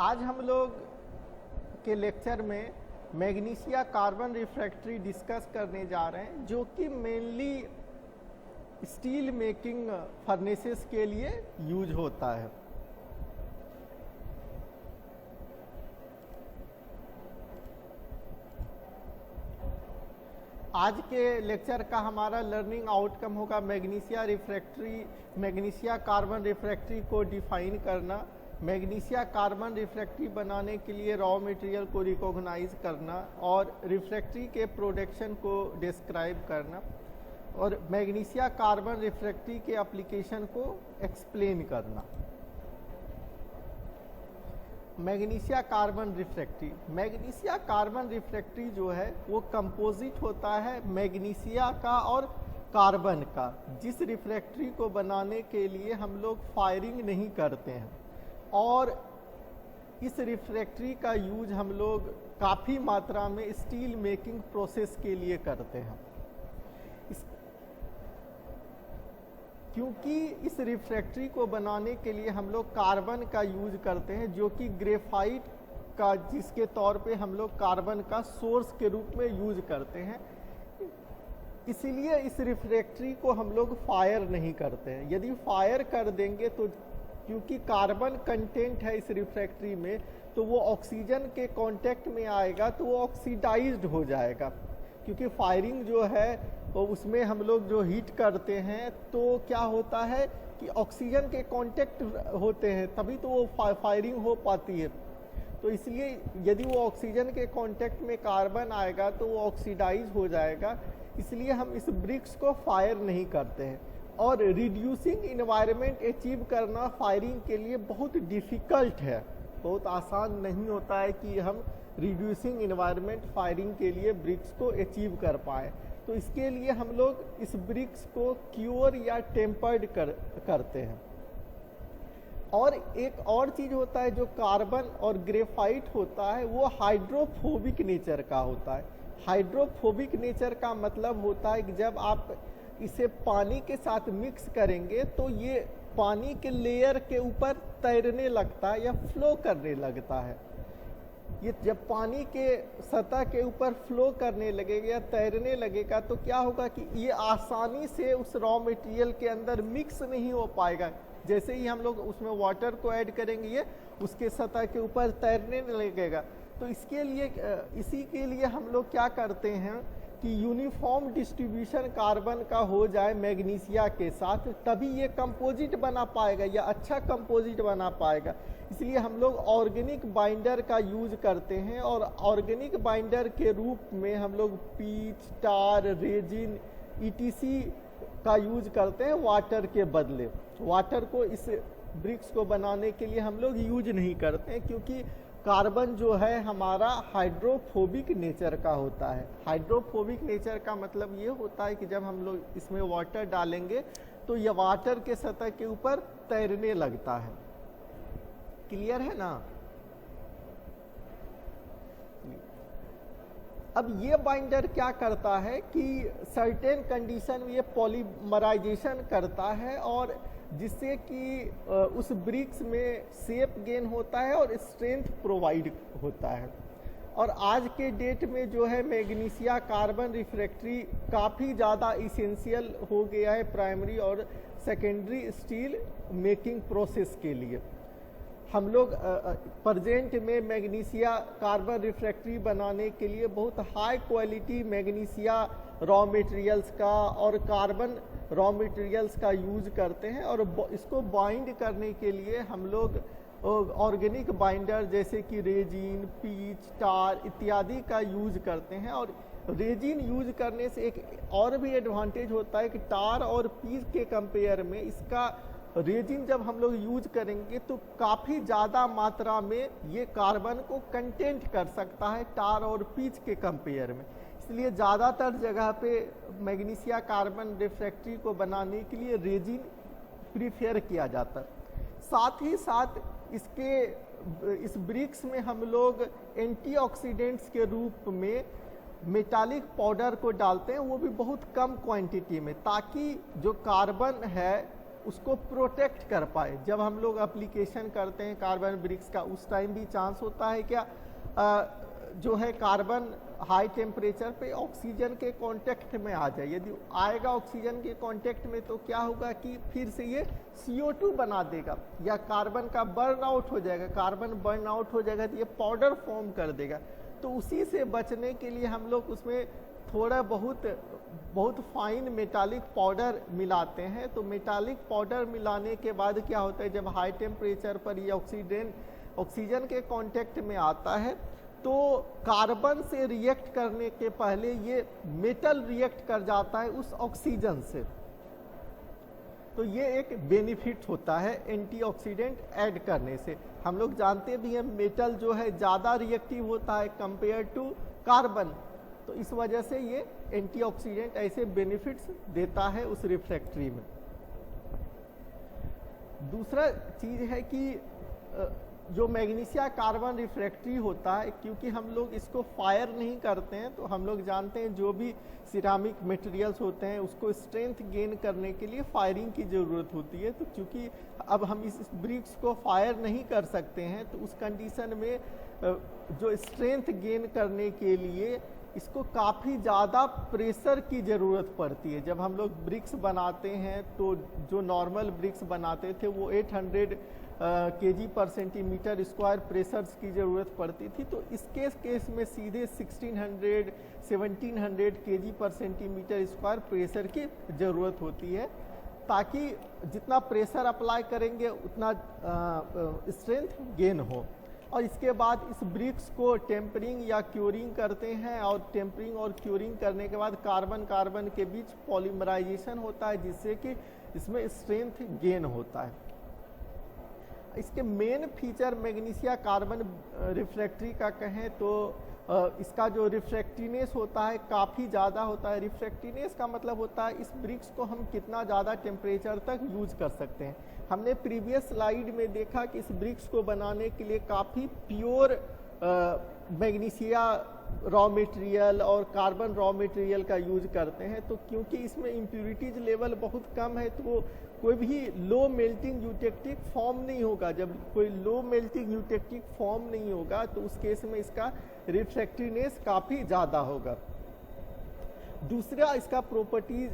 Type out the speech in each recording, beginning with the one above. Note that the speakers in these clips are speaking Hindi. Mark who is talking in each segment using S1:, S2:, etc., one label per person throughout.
S1: आज हम लोग के लेक्चर में मैग्नीशिया कार्बन रिफ्रैक्ट्री डिस्कस करने जा रहे हैं, जो कि मेनली स्टील मेकिंग फर्नेसेस के लिए यूज होता है। आज के लेक्चर का हमारा लर्निंग आउटकम होगा मैग्नीशिया कार्बन रिफ्रैक्ट्री को डिफाइन करना, मैग्नीशिया कार्बन रिफ्रैक्ट्री बनाने के लिए रॉ मटेरियल को रिकॉग्नाइज करना और रिफ्रैक्ट्री के प्रोडक्शन को डिस्क्राइब करना और मैग्नीशिया कार्बन रिफ्रैक्ट्री के एप्लीकेशन को एक्सप्लेन करना। मैग्नीशिया कार्बन रिफ्रैक्ट्री जो है वो कंपोजिट होता है मैग्नीशिया का और कार्बन का, जिस रिफ्रैक्ट्री को बनाने के लिए हम लोग फायरिंग नहीं करते हैं। और इस रिफ्रैक्ट्री का यूज हम लोग काफ़ी मात्रा में स्टील मेकिंग प्रोसेस के लिए करते हैं, क्योंकि इस रिफ्रैक्ट्री को बनाने के लिए हम लोग कार्बन का यूज करते हैं, जो कि ग्रेफाइट का, जिसके तौर पे हम लोग कार्बन का सोर्स के रूप में यूज करते हैं। इसीलिए इस रिफ्रैक्ट्री को हम लोग फायर नहीं करते हैं। यदि फायर कर देंगे तो क्योंकि कार्बन कंटेंट है इस रिफ्रैक्ट्री में, तो वो ऑक्सीजन के कांटेक्ट में आएगा तो वो ऑक्सीडाइज्ड हो जाएगा। क्योंकि फायरिंग जो है तो उसमें हम लोग जो हीट करते हैं तो क्या होता है कि ऑक्सीजन के कांटेक्ट होते हैं, तभी तो वो फायरिंग हो पाती है। तो इसलिए यदि वो ऑक्सीजन के कांटेक्ट में कार्बन आएगा तो वो ऑक्सीडाइज हो जाएगा। इसलिए हम इस ब्रिक्स को फायर नहीं करते हैं। और रिड्यूसिंग इन्वायरमेंट अचीव करना फायरिंग के लिए बहुत डिफ़िकल्ट है, बहुत आसान नहीं होता है कि हम रिड्यूसिंग इन्वायरमेंट फायरिंग के लिए ब्रिक्स को अचीव कर पाए। तो इसके लिए हम लोग इस ब्रिक्स को क्योर या टेम्पर्ड करते हैं। और एक और चीज़ होता है, जो कार्बन और ग्रेफाइट होता है वो हाइड्रोफोबिक नेचर का होता है। हाइड्रोफोबिक नेचर का मतलब होता है कि जब आप इसे पानी के साथ मिक्स करेंगे तो ये पानी के लेयर के ऊपर तैरने लगता है या फ्लो करने लगता है। ये जब पानी के सतह के ऊपर फ्लो करने लगेगा या तैरने लगेगा तो क्या होगा कि ये आसानी से उस रॉ मटेरियल के अंदर मिक्स नहीं हो पाएगा। जैसे ही हम लोग उसमें वाटर को ऐड करेंगे ये उसके सतह के ऊपर तैरने लगेगा। तो इसी के लिए हम लोग क्या करते हैं कि यूनिफॉर्म डिस्ट्रीब्यूशन कार्बन का हो जाए मैग्नीशिया के साथ, तभी ये कंपोजिट बना पाएगा या अच्छा कंपोजिट बना पाएगा। इसलिए हम लोग ऑर्गेनिक बाइंडर का यूज करते हैं और ऑर्गेनिक बाइंडर के रूप में हम लोग पीच, टार, रेजिन, ईटीसी का यूज करते हैं वाटर के बदले। वाटर को इस ब्रिक्स को बनाने के लिए हम लोग यूज नहीं करते हैं, क्योंकि कार्बन जो है हमारा हाइड्रोफोबिक नेचर का होता है। हाइड्रोफोबिक नेचर का मतलब ये होता है कि जब हम लोग इसमें वाटर डालेंगे तो ये वाटर के सतह के ऊपर तैरने लगता है। क्लियर है ना? अब ये बाइंडर क्या करता है कि सर्टेन कंडीशन में ये पॉलीमराइजेशन करता है, और जिससे कि उस ब्रिक्स में शेप गेन होता है और स्ट्रेंथ प्रोवाइड होता है। और आज के डेट में जो है मैग्नीशिया कार्बन रिफ्रैक्ट्री काफ़ी ज़्यादा इसेंशियल हो गया है प्राइमरी और सेकेंडरी स्टील मेकिंग प्रोसेस के लिए। हम लोग प्रेजेंट में मैग्नीशिया कार्बन रिफ्रैक्ट्री बनाने के लिए बहुत high quality magnesia raw materials का और कार्बन रॉ मटेरियल्स का यूज करते हैं। और इसको बाइंड करने के लिए हम लोग ऑर्गेनिक बाइंडर जैसे कि रेजिन, पीच, टार इत्यादि का यूज करते हैं। और रेजिन यूज करने से एक और भी एडवांटेज होता है कि टार और पीच के कंपेयर में इसका रेजिन जब हम लोग यूज करेंगे तो काफ़ी ज़्यादा मात्रा में ये कार्बन को कंटेंट कर सकता है टार और पीच के कंपेयर में। इसलिए ज़्यादातर जगह पे मैग्नीशिया कार्बन रिफ्रैक्ट्री को बनाने के लिए रेजिन प्रीफेयर किया जाता है। साथ ही साथ इस ब्रिक्स में हम लोग एंटीऑक्सीडेंट्स के रूप में मेटालिक पाउडर को डालते हैं, वो भी बहुत कम क्वांटिटी में, ताकि जो कार्बन है उसको प्रोटेक्ट कर पाए। जब हम लोग एप्लीकेशन करते हैं कार्बन ब्रिक्स का, उस टाइम भी चांस होता है क्या जो है कार्बन हाई टेम्परेचर पे ऑक्सीजन के कांटेक्ट में आ जाए। यदि आएगा ऑक्सीजन के कांटेक्ट में तो क्या होगा कि फिर से ये CO2 बना देगा या कार्बन का बर्न आउट हो जाएगा। कार्बन बर्न आउट हो जाएगा तो ये पाउडर फॉर्म कर देगा। तो उसी से बचने के लिए हम लोग उसमें थोड़ा बहुत फाइन मेटालिक पाउडर मिलाते हैं। तो मेटालिक पाउडर मिलाने के बाद क्या होता है, जब हाई टेम्परेचर पर ये ऑक्सीजन के कांटेक्ट में आता है तो कार्बन से रिएक्ट करने के पहले ये मेटल रिएक्ट कर जाता है उस ऑक्सीजन से। तो ये एक बेनिफिट होता है एंटीऑक्सीडेंट ऐड करने से। हम लोग जानते भी हैं मेटल जो है ज़्यादा रिएक्टिव होता है कंपेयर टू कार्बन, तो इस वजह से ये एंटीऑक्सीडेंट ऐसे बेनिफिट्स देता है उस रिफ्रैक्ट्री में। दूसरा चीज़ है कि जो मैग्नीशिया कार्बन रिफ्रैक्ट्री होता है, क्योंकि हम लोग इसको फायर नहीं करते हैं, तो हम लोग जानते हैं जो भी सिरामिक मटेरियल्स होते हैं उसको स्ट्रेंथ गेन करने के लिए फायरिंग की ज़रूरत होती है। तो क्योंकि अब हम इस ब्रिक्स को फायर नहीं कर सकते हैं, तो उस कंडीशन में जो स्ट्रेंथ गेन करने के लिए इसको काफ़ी ज़्यादा प्रेशर की ज़रूरत पड़ती है। जब हम लोग ब्रिक्स बनाते हैं तो जो नॉर्मल ब्रिक्स बनाते थे वो 800 kg पर सेंटीमीटर स्क्वायर प्रेशर्स की ज़रूरत पड़ती थी। तो इस केस में सीधे 1600-1700 kg पर सेंटीमीटर स्क्वायर प्रेशर की ज़रूरत होती है, ताकि जितना प्रेशर अप्लाई करेंगे उतना स्ट्रेंथ गेन हो। और इसके बाद इस ब्रिक्स को टेम्परिंग या क्यूरिंग करते हैं, और टेम्परिंग और क्यूरिंग करने के बाद कार्बन के बीच पॉलीमराइजेशन होता है, जिससे कि इसमें स्ट्रेंथ गेन होता है। इसके main feature magnesia carbon refractory का कहें तो इसका जो रिफ्रैक्टिवनेस होता है काफ़ी ज़्यादा होता है। रिफ्रैक्टिवनेस का मतलब होता है इस ब्रिक्स को हम कितना ज़्यादा टेम्परेचर तक यूज कर सकते हैं। हमने प्रीवियस स्लाइड में देखा कि इस ब्रिक्स को बनाने के लिए काफ़ी प्योर मैग्नीशिया रॉ मटेरियल और कार्बन रॉ मटेरियल का यूज करते हैं। तो क्योंकि इसमें इम्प्यूरिटीज लेवल बहुत कम है, तो कोई भी लो मेल्टिंग यूटेक्टिक फॉर्म नहीं होगा। जब कोई लो मेल्टिंग यूटेक्टिक फॉर्म नहीं होगा तो उस केस में इसका रिफ्रैक्टिवनेस काफ़ी ज़्यादा होगा। दूसरा इसका प्रॉपर्टीज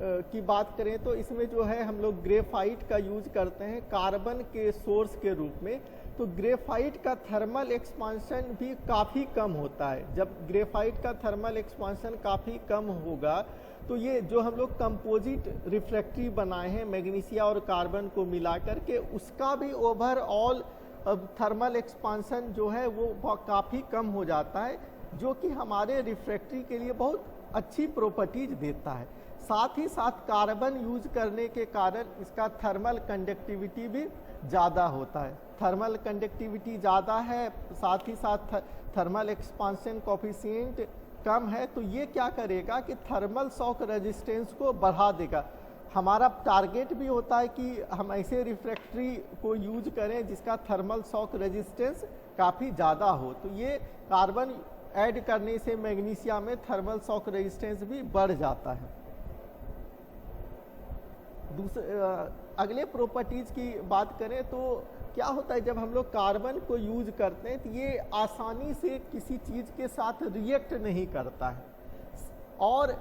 S1: की बात करें तो इसमें जो है हम लोग ग्रेफाइट का यूज करते हैं कार्बन के सोर्स के रूप में। तो ग्रेफाइट का थर्मल एक्सपांशन भी काफ़ी कम होता है। जब ग्रेफाइट का थर्मल एक्सपांशन काफ़ी कम होगा तो ये जो हम लोग कंपोजिट रिफ्रैक्ट्री बनाए हैं मैग्नीशिया और कार्बन को मिला करके, उसका भी ओवरऑल थर्मल एक्सपांशन जो है वो काफ़ी कम हो जाता है, जो कि हमारे रिफ्रैक्ट्री के लिए बहुत अच्छी प्रॉपर्टीज देता है। साथ ही साथ कार्बन यूज करने के कारण इसका थर्मल कंडक्टिविटी भी ज़्यादा होता है। थर्मल कंडक्टिविटी ज़्यादा है, साथ ही साथ थर्मल एक्सपांशन कोफिशिएंट कम है, तो ये क्या करेगा कि थर्मल शॉक रेजिस्टेंस को बढ़ा देगा। हमारा टारगेट भी होता है कि हम ऐसे रिफ्रैक्ट्री को यूज करें जिसका थर्मल शॉक रेजिस्टेंस काफ़ी ज़्यादा हो। तो ये कार्बन ऐड करने से मैग्नीशिया में थर्मल शॉक रेजिस्टेंस भी बढ़ जाता है। अगले प्रॉपर्टीज की बात करें तो क्या होता है, जब हम लोग कार्बन को यूज करते हैं तो ये आसानी से किसी चीज़ के साथ रिएक्ट नहीं करता है, और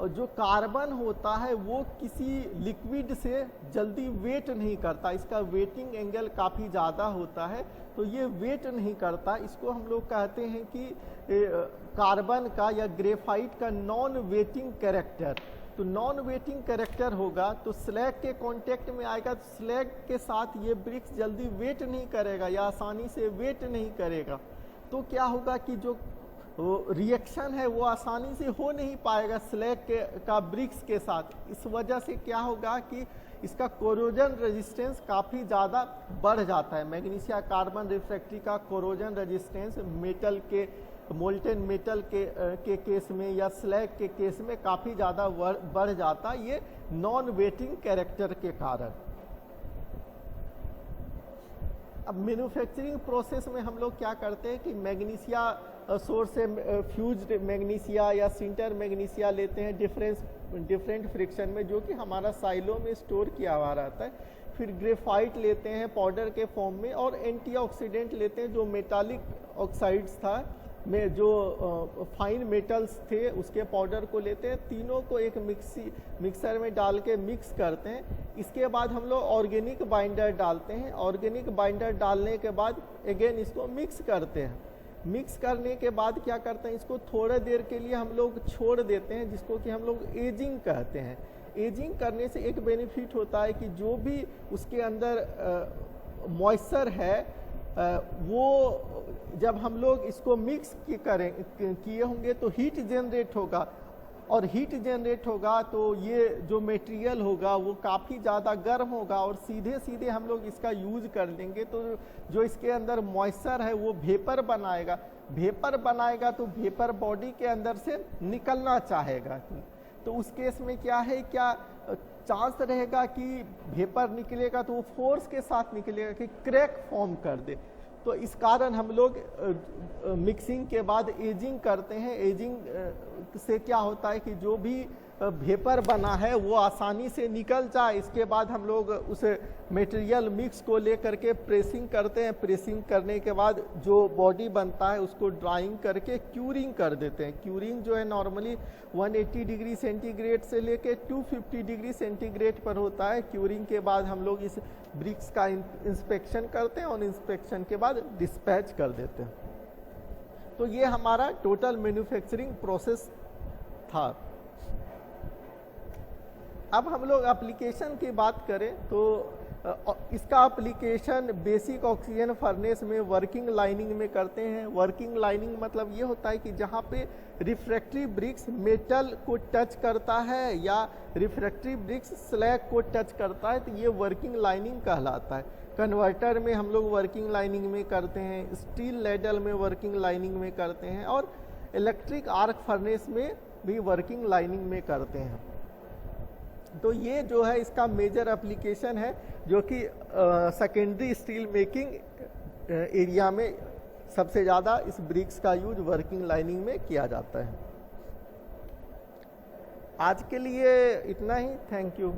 S1: जो कार्बन होता है वो किसी लिक्विड से जल्दी वेट नहीं करता। इसका वेटिंग एंगल काफ़ी ज़्यादा होता है, तो ये वेट नहीं करता। इसको हम लोग कहते हैं कि कार्बन का या ग्रेफाइट का नॉन वेटिंग कैरेक्टर। तो नॉन वेटिंग कैरेक्टर होगा तो स्लैग के कांटेक्ट में आएगा, तो स्लैग के साथ ये ब्रिक्स जल्दी वेट नहीं करेगा या आसानी से वेट नहीं करेगा। तो क्या होगा कि जो रिएक्शन है वो आसानी से हो नहीं पाएगा स्लैग का ब्रिक्स के साथ। इस वजह से क्या होगा कि इसका कोरोजन रेजिस्टेंस काफ़ी ज़्यादा बढ़ जाता है। मैग्नीशिया कार्बन रिफ्रैक्ट्री का कोरोजन रेजिस्टेंस मेटल के मोल्टेन मेटल के केस में या स्लैग के केस में काफ़ी ज़्यादा बढ़ जाता है, ये नॉन वेटिंग कैरेक्टर के कारण। अब मैन्युफैक्चरिंग प्रोसेस में हम लोग क्या करते हैं कि मैग्नीशिया सोर्स से फ्यूज्ड मैग्नीशिया या सिंटर मैग्नीशिया लेते हैं, डिफरेंस डिफरेंट फ्रिक्शन में, जो कि हमारा साइलो में स्टोर किया हुआ रहता है। फिर ग्रेफाइट लेते हैं पाउडर के फॉर्म में, और एंटीऑक्सीडेंट लेते हैं जो मेटालिक ऑक्साइड्स था में जो फाइन मेटल्स थे उसके पाउडर को लेते हैं। तीनों को एक मिक्सर में डाल के मिक्स करते हैं। इसके बाद हम लोग ऑर्गेनिक बाइंडर डालते हैं। ऑर्गेनिक बाइंडर डालने के बाद अगेन इसको मिक्स करते हैं। मिक्स करने के बाद क्या करते हैं, इसको थोड़े देर के लिए हम लोग छोड़ देते हैं, जिसको कि हम लोग एजिंग कहते हैं। एजिंग करने से एक बेनिफिट होता है कि जो भी उसके अंदर मॉइस्चर है वो जब हम लोग इसको मिक्स किए होंगे तो हीट जनरेट होगा, और हीट जनरेट होगा तो ये जो मटेरियल होगा वो काफ़ी ज़्यादा गर्म होगा, और सीधे सीधे हम लोग इसका यूज कर लेंगे तो जो इसके अंदर मॉइस्चर है वो वेपर बनाएगा। वेपर बनाएगा तो वेपर बॉडी के अंदर से निकलना चाहेगा। तो उस केस में क्या है, क्या चांस रहेगा कि वेपर निकलेगा तो वो फोर्स के साथ निकलेगा कि क्रैक फॉर्म कर दे। तो इस कारण हम लोग मिक्सिंग के बाद एजिंग करते हैं। एजिंग से क्या होता है कि जो भी वेपर बना है वो आसानी से निकल जाए। इसके बाद हम लोग उस मटेरियल मिक्स को लेकर के प्रेसिंग करते हैं। प्रेसिंग करने के बाद जो बॉडी बनता है उसको ड्राइंग करके क्यूरिंग कर देते हैं। क्यूरिंग जो है नॉर्मली 180 डिग्री सेंटीग्रेड से लेके 250 डिग्री सेंटीग्रेड पर होता है। क्यूरिंग के बाद हम लोग इस ब्रिक्स का इंस्पेक्शन करते हैं, और इंस्पेक्शन के बाद डिस्पैच कर देते हैं। तो ये हमारा टोटल मैन्युफैक्चरिंग प्रोसेस था। अब हम लोग एप्लीकेशन की बात करें तो इसका एप्लीकेशन बेसिक ऑक्सीजन फर्नेस में वर्किंग लाइनिंग में करते हैं। वर्किंग लाइनिंग मतलब ये होता है कि जहाँ पे रिफ्रैक्टरी ब्रिक्स मेटल को टच करता है या रिफ्रैक्टरी ब्रिक्स स्लैग को टच करता है तो ये वर्किंग लाइनिंग कहलाता है। कन्वर्टर में हम लोग वर्किंग लाइनिंग में करते हैं, स्टील लेडल में वर्किंग लाइनिंग में करते हैं, और इलेक्ट्रिक आर्क फर्नेस में भी वर्किंग लाइनिंग में करते हैं। तो ये जो है इसका मेजर एप्लीकेशन है, जो कि सेकेंडरी स्टील मेकिंग एरिया में सबसे ज़्यादा इस ब्रिक्स का यूज वर्किंग लाइनिंग में किया जाता है। आज के लिए इतना ही। Thank you.